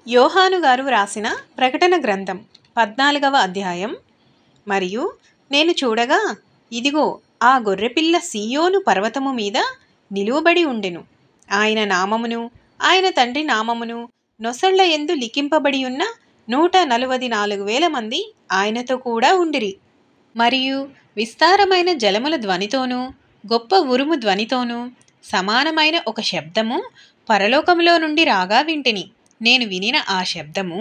యోహాను గారు వ్రాసిన ప్రకటన గ్రంథం 14వ అధ్యాయం. మరియు నేను చూడగా, ఇదిగో, ఆ గొర్రెపిల్ల సీయోను పర్వతము మీద నిలువబడి ఉండెను. ఆయన నామమును ఆయన తండ్రి నామమును నొసళ్ళ యందు లిఖింపబడి ఉన్న 144,000 మంది ఆయనతో కూడా ఉండిరి. మరియు విస్తారమైన జలముల ధ్వనితోనూ గొప్ప ఉరుము ధ్వనితోనూ సమానమైన ఒక శబ్దము పరలోకములో నుండి రాగా వింటిని. నేను వినిన ఆ శబ్దము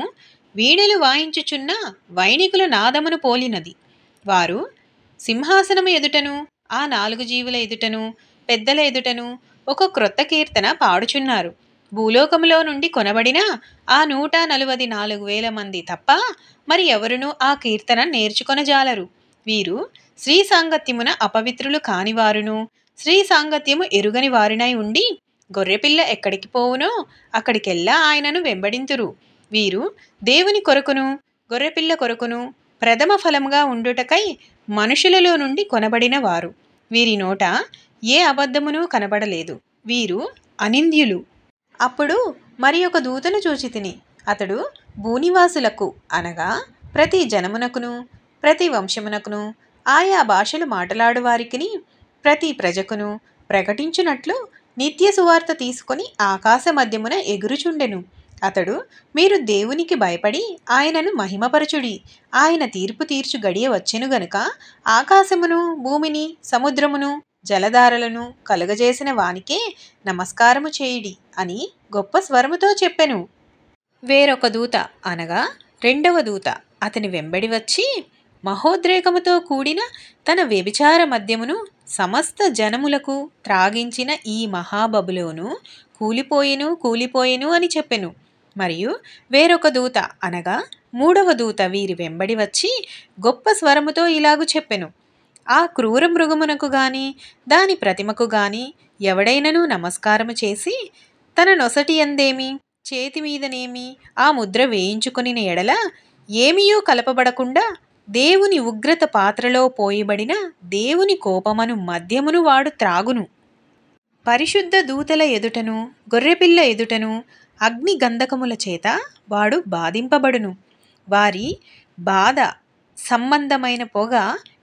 వీణెలు వాయించుచున్న వైణికుల నాదమును పోలినది. వారు సింహాసనము ఎదుటను ఆ 4 జీవుల ఎదుటను పెద్దల ఎదుటను ఒక క్రొత్త కీర్తన పాడుచున్నారు. భూలోకములో నుండి కొనబడిన ఆ 144,000 మంది తప్ప మరి ఎవరునూ ఆ కీర్తన నేర్చుకొనజాలరు. వీరు స్త్రీ సాంగత్యమున అపవిత్రులు కానివారును స్త్రీ సాంగత్యము ఎరుగని వారినై ఉండి, గొర్రెపిల్ల ఎక్కడికి పోవునో అక్కడికెల్లా ఆయనను వెంబడింతురు. వీరు దేవుని కొరకును గొర్రెపిల్ల కొరకును ప్రథమ ఫలముగా ఉండుటకై మనుషులలో నుండి కొనబడిన వారు. వీరి నోట ఏ అబద్ధమును కనబడలేదు. వీరు అనింద్యులు. అప్పుడు మరి ఒక దూతను చూచితిని. అతడు భూనివాసులకు అనగా ప్రతి జనమునకును ప్రతి వంశమునకును ఆయా భాషలు మాట్లాడు వారికిని ప్రతి ప్రజకును ప్రకటించునట్లు నిత్య సువార్త తీసుకొని ఆకాశ మధ్యమున ఎగురుచుండెను. అతడు, మీరు దేవునికి భయపడి ఆయనను మహిమపరచుడి. ఆయన తీర్పు తీర్చు గడియ వచ్చెను గనుక ఆకాశమును భూమిని సముద్రమును జలధారలను కలుగజేసిన వానికే నమస్కారము చేయుడి అని గొప్ప స్వరముతో చెప్పెను. వేరొక దూత అనగా రెండవ దూత అతని వెంబడి వచ్చి, మహోద్రేకముతో కూడిన తన వ్యభిచార మద్యమును సమస్త జనములకు త్రాగించిన ఈ మహాబబులోను కూలిపోయెను అని చెప్పెను. మరియు వేరొక దూత అనగా మూడవ దూత వీరి వెంబడి వచ్చి గొప్ప స్వరముతో ఇలాగు చెప్పెను, ఆ క్రూర మృగమునకు గాని దాని ప్రతిమకు గాని ఎవడైనను నమస్కారము చేసి తన నొసటి యందేమి చేతి మీదనేమి ఆ ముద్ర వేయించుకొనిన ఎడల ఏమీయూ కలపబడకుండా దేవుని ఉగ్రత పాత్రలో పోయబడిన దేవుని కోపమను మద్యమును వాడు త్రాగును. పరిశుద్ధ దూతల ఎదుటను గొర్రెపిల్ల ఎదుటను అగ్ని గంధకముల చేత వాడు బాధింపబడును. వారి బాధ సంబంధమైన పొగ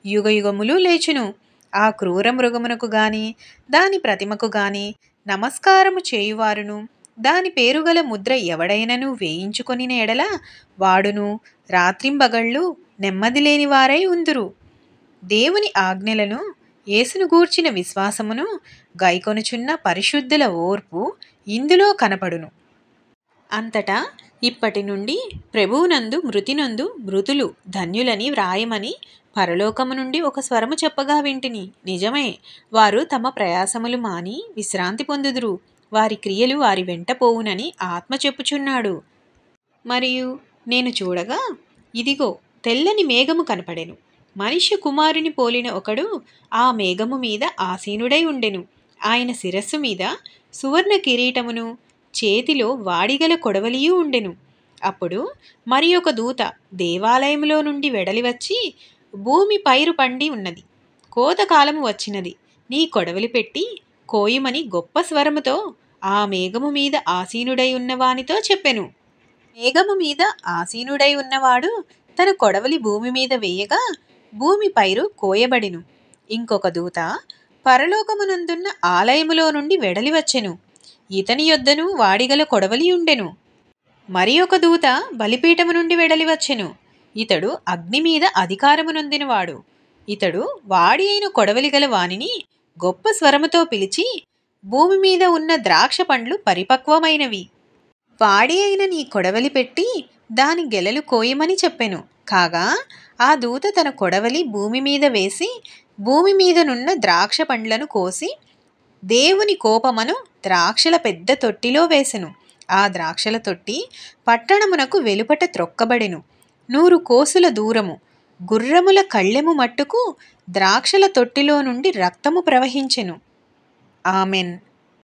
యుగయుగములు లేచును. ఆ క్రూర మృగమునకు గాని దాని ప్రతిమకు గాని నమస్కారము చేయువారును దాని పేరుగల ముద్ర ఎవడైనను వేయించుకొనిన ఎడల వాడును రాత్రింబగళ్ళు నెమ్మది లేని వారై ఉందురు. దేవుని ఆజ్ఞలను యేసును గూర్చిన విశ్వాసమును గైకొనుచున్న పరిశుద్ధుల ఓర్పు ఇందులో కనపడును. అంతటా ఇప్పటి నుండి ప్రభువునందు మృతినందు మృతులు ధన్యులని వ్రాయమని పరలోకము నుండి ఒక స్వరము చెప్పగా వింటిని. నిజమే, వారు తమ ప్రయాసములు మాని విశ్రాంతి పొందుదురు. వారి క్రియలు వారి వెంట పోవునని ఆత్మ చెప్పుచున్నాడు. మరియు నేను చూడగా, ఇదిగో, తెల్లని మేఘము కనపడెను. మనిషి కుమారుని పోలిన ఒకడు ఆ మేఘము మీద ఆసీనుడై ఉండెను. ఆయన శిరస్సు మీద సువర్ణ కిరీటమును చేతిలో వాడిగల కొడవలియూ ఉండెను. అప్పుడు మరి ఒక దూత దేవాలయములో నుండి వెడలి వచ్చి, భూమి పైరు పండి ఉన్నది, కోతకాలము వచ్చినది, నీ కొడవలి పెట్టి కోయుమని గొప్ప స్వరముతో ఆ మేఘము మీద ఆసీనుడై ఉన్నవానితో చెప్పెను. మేఘము మీద ఆసీనుడై ఉన్నవాడు తన కొడవలి భూమి మీద వేయగా భూమి పైరు కోయబడిను. ఇంకొక దూత పరలోకమునందున్న ఆలయములో నుండి వెడలి వచ్చెను. ఇతని యొద్దను వాడిగల కొడవలి ఉండెను. మరి ఒక దూత బలిపీఠము నుండి వెడలి వచ్చెను. ఇతడు అగ్ని మీద అధికారము నొందినవాడు. ఇతడు వాడి అయిన కొడవలి గల వానిని గొప్ప స్వరముతో పిలిచి, భూమి మీద ఉన్న ద్రాక్ష పండ్లు పరిపక్వమైనవి. వాడి అయిన నీ కొడవలి పెట్టి దాని గెలలు కోయమని చెప్పెను. కాగా ఆ దూత తన కొడవలి భూమి మీద వేసి భూమి మీదనున్న ద్రాక్ష పండ్లను కోసి దేవుని కోపమను ద్రాక్షల పెద్ద తొట్టిలో వేసెను. ఆ ద్రాక్షల తొట్టి పట్టణమునకు వెలుపట త్రొక్కబడెను. 100 కోసుల దూరము గుర్రముల కళ్ళెము మట్టుకు ద్రాక్షల తొట్టిలో నుండి రక్తము ప్రవహించెను. ఆమెన్.